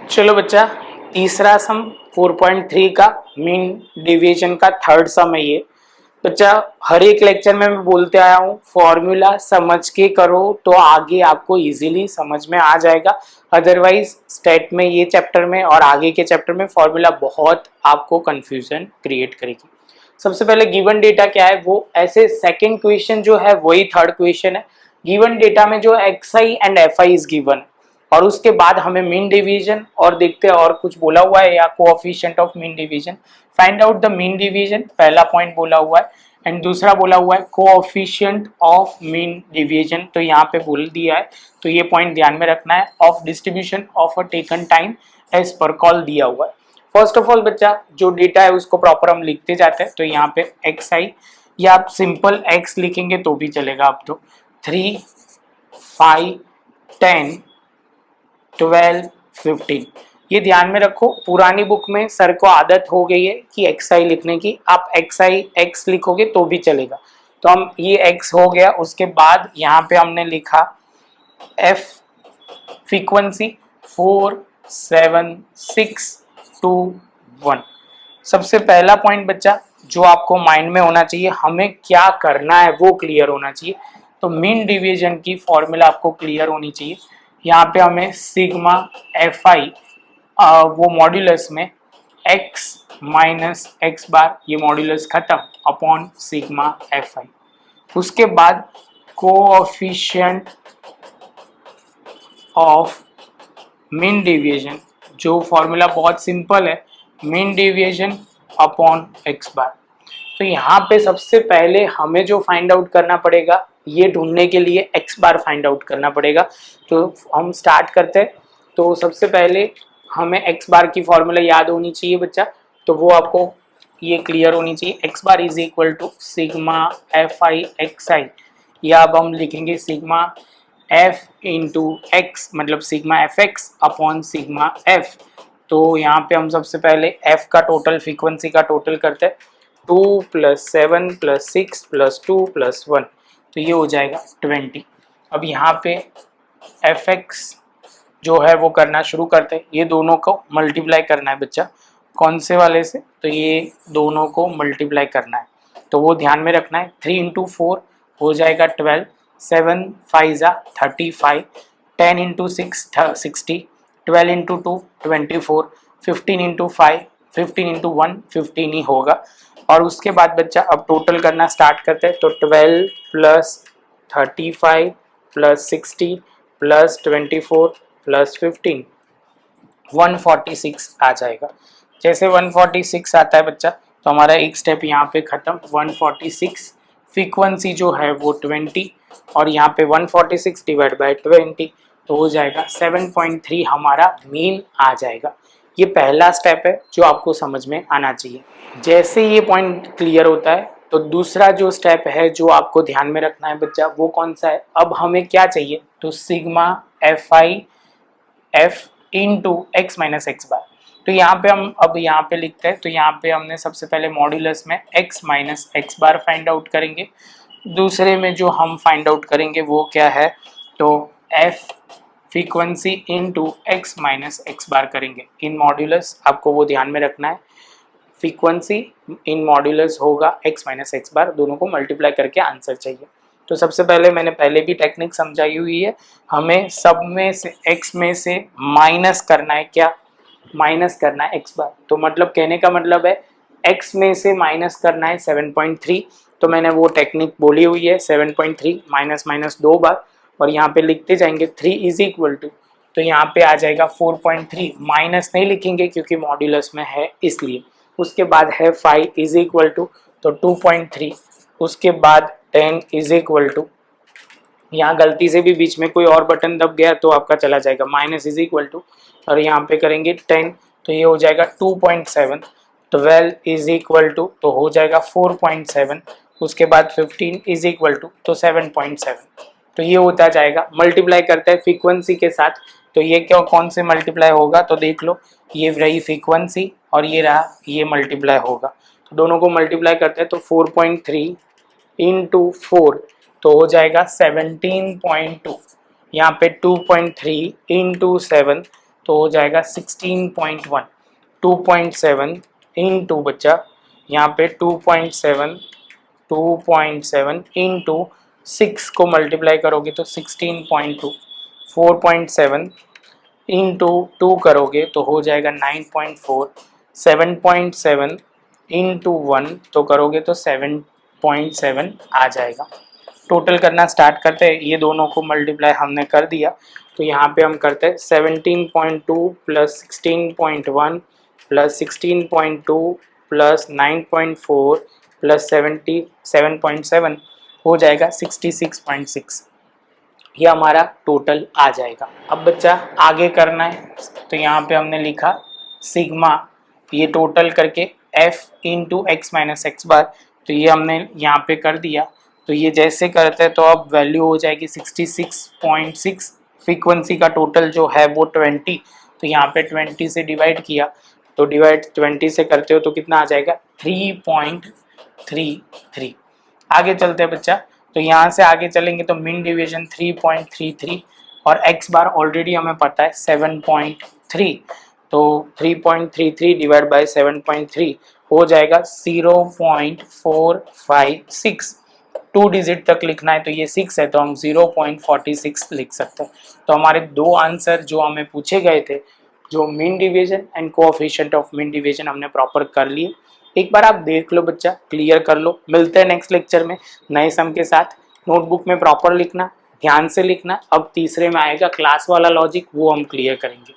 चलो बच्चा, तीसरा सम 4.3 का मीन डिवीजन का थर्ड सम है ये। बच्चा, हर एक लेक्चर में मैं बोलते आया हूँ फॉर्मूला समझ के करो तो आगे आपको इजीली समझ में आ जाएगा। अदरवाइज स्टेट में ये चैप्टर में और आगे के चैप्टर में फॉर्मूला बहुत आपको कंफ्यूजन क्रिएट करेगी। सबसे पहले गिवन डेटा क्या है, वो ऐसे सेकंड क्वेश्चन जो है वही थर्ड क्वेश्चन है। गिवन डेटा में जो xi and fi is given और उसके बाद हमें मीन डिवीजन और देखते हैं और कुछ बोला हुआ है या coefficient of mean division. Find out the mean division पहला पॉइंट बोला हुआ है एंड दूसरा बोला हुआ है कोएफिशिएंट ऑफ मीन डिवीजन, तो यहाँ पे बोल दिया है तो ये पॉइंट ध्यान में रखना है। Of distribution of a taken time as per call दिया हुआ है। फर्स्ट ऑफ ऑल बच्चा, जो डेटा है उसको प्रॉपर हम लिखते जाते हैं। तो यहाँ पे xi या आप सिंपल x लिखेंगे तो भी चलेगा। अब तो 3, 5, 10, 12, 15 ये ध्यान में रखो। पुरानी बुक में सर को आदत हो गई है कि xi लिखने की, आप xi x लिखोगे तो भी चलेगा। तो हम ये x हो गया, उसके बाद यहाँ पे हमने लिखा f फ्रीक्वेंसी 4, 7, 6, 2, 1। सबसे पहला पॉइंट बच्चा जो आपको माइंड में होना चाहिए, हमें क्या करना है वो क्लियर होना चाहिए। तो मीन डिवीजन की फॉर्मूला आपको क्लियर होनी चाहिए। यहाँ पे हमें सिग्मा fi वो मॉड्यूलस में x माइनस एक्स बार, ये मॉड्यूलस खत्म अपॉन सिग्मा fi। उसके बाद कोएफिशिएंट ऑफ मीन डिवीजन, जो फॉर्मूला बहुत सिंपल है, mean division upon x bar. तो यहाँ पे सबसे पहले हमें जो फाइंड आउट करना पड़ेगा, ये ढूंढने के लिए एक्स बार फाइंड आउट करना पड़ेगा। तो हम स्टार्ट करते हैं। तो सबसे पहले हमें एक्स बार की फॉर्मूला याद होनी चाहिए बच्चा, तो वो आपको ये क्लियर होनी चाहिए। X bar is equal to sigma fi xi, या अब हम लिखेंगे सिग्मा f इंटू एक्स, मतलब sigma f x upon sigma f। तो यहाँ पे हम सबसे पहले f का टोटल, फ्रीक्वेंसी का टोटल करते हैं। 2 + 7 + 6 + 2 + 1, तो ये हो जाएगा 20। अब यहाँ पे एफ एक्स जो है वो करना शुरू करते हैं। ये दोनों को मल्टीप्लाई करना है बच्चा, कौन से वाले से, तो ये दोनों को मल्टीप्लाई करना है। तो वो ध्यान में रखना है। 3 इंटू 4 हो जाएगा 12, 7 5 35, 10 इंटू 6 60, 12 इंटू 2 24, 15 इंटू 5 15 इंटू 1 15 ही होगा। और उसके बाद बच्चा अब टोटल करना स्टार्ट करते हैं। तो 12 + 35 + 60 + 24 + 15 146 आ जाएगा। जैसे 146 आता है बच्चा, तो हमारा एक स्टेप यहाँ पे खत्म। 146 फ्रीक्वेंसी जो है वो 20 और यहाँ पे 146 डिवाइड बाय 20 तो हो जाएगा 7.3, हमारा मीन आ जाएगा। ये पहला स्टेप है जो आपको समझ में आना चाहिए। जैसे ये पॉइंट क्लियर होता है तो दूसरा जो स्टेप है जो आपको ध्यान में रखना है बच्चा, वो कौन सा है। अब हमें क्या चाहिए, तो sigma fi f into x minus x bar. तो यहाँ पे हम अब यहाँ पे लिखते हैं। तो यहाँ पे हमने सबसे पहले मॉड्यूलस में x माइनस एक्स बार फाइंड आउट करेंगे। दूसरे में जो हम फाइंड आउट करेंगे वो क्या है, तो f frequency into x minus x bar करेंगे। इन मॉड्यूलस आपको वो ध्यान में रखना है, फ्रीक्वेंसी इन मॉड्यूलस होगा x माइनस एक्स बार, दोनों को मल्टीप्लाई करके आंसर चाहिए। तो सबसे पहले मैंने पहले भी टेक्निक समझाई हुई है, हमें सब में से x में से माइनस करना है। क्या माइनस करना है x बार, तो मतलब कहने का मतलब है x में से माइनस करना है 7.3। तो मैंने वो टेक्निक बोली हुई है, 7.3 माइनस माइनस 2 बार और यहाँ पे लिखते जाएंगे 3 इज इक्वल टू, तो यहाँ पे आ जाएगा 4.3। माइनस नहीं लिखेंगे क्योंकि मॉड्यूलस में है इसलिए। उसके बाद है 5 इज इक्वल टू, तो 2.3। उसके बाद 10 इज इक्वल टू, यहाँ गलती से भी बीच में कोई और बटन दब गया तो आपका चला जाएगा, माइनस इज इक्वल टू और यहाँ पे करेंगे 10 तो ये हो जाएगा 2.7। 12 इज इक्वल टू तो हो जाएगा 4.7। उसके बाद 15 इज इक्वल टू तो 7.7। तो ये होता जाएगा। मल्टीप्लाई करते हैं फ्रीक्वेंसी के साथ, तो ये क्या कौन से मल्टीप्लाई होगा, तो देख लो ये रही फ्रीक्वेंसी और ये रहा, ये मल्टीप्लाई होगा। तो दोनों को मल्टीप्लाई करते हैं तो 4.3 इंटू 4 तो हो जाएगा 17.2। यहाँ पे 2.3 इंटू 7 तो हो जाएगा 16.1, 2.7 इंटू बच्चा यहाँ पे 2.7 इंटू 6 को मल्टीप्लाई करोगे तो 16.2, 4.7 इंटू 2 करोगे तो हो जाएगा 9.4, 7.7 इंटू 1 तो करोगे तो 7.7 आ जाएगा। टोटल करना स्टार्ट करते हैं, ये दोनों को मल्टीप्लाई हमने कर दिया तो यहाँ पे हम करते हैं 17.2 प्लस 16.1 प्लस 16.2 प्लस 9.4 प्लस 77.7 हो जाएगा 66.6। ये हमारा टोटल आ जाएगा। अब बच्चा आगे करना है तो यहाँ पे हमने लिखा सिग्मा, ये टोटल करके f into x minus x bar, तो ये हमने यहाँ पे कर दिया। तो ये जैसे करते हैं तो अब वैल्यू हो जाएगी 66.6। फ्रीक्वेंसी का टोटल जो है वो 20, तो यहाँ पे 20 से डिवाइड किया तो डिवाइड 20 से करते हो तो कितना आ जाएगा 3.33। आगे चलते हैं बच्चा, तो यहाँ से आगे चलेंगे तो मीन डिवीजन 3.33 और x बार ऑलरेडी हमें पता है 7.3, तो 3.33 डिवाइड बाय 7.3 हो जाएगा 0.456। 2 डिजिट तक लिखना है तो ये 6 है तो हम 0.46 लिख सकते हैं। तो हमारे दो आंसर जो हमें पूछे गए थे, जो mean division and coefficient of mean division, हमने प्रॉपर कर लिए। एक बार आप देख लो बच्चा, क्लियर कर लो। मिलते हैं नेक्स्ट लेक्चर में नए सम के साथ। नोटबुक में प्रॉपर लिखना, ध्यान से लिखना। अब तीसरे में आएगा क्लास वाला लॉजिक, वो हम क्लियर करेंगे।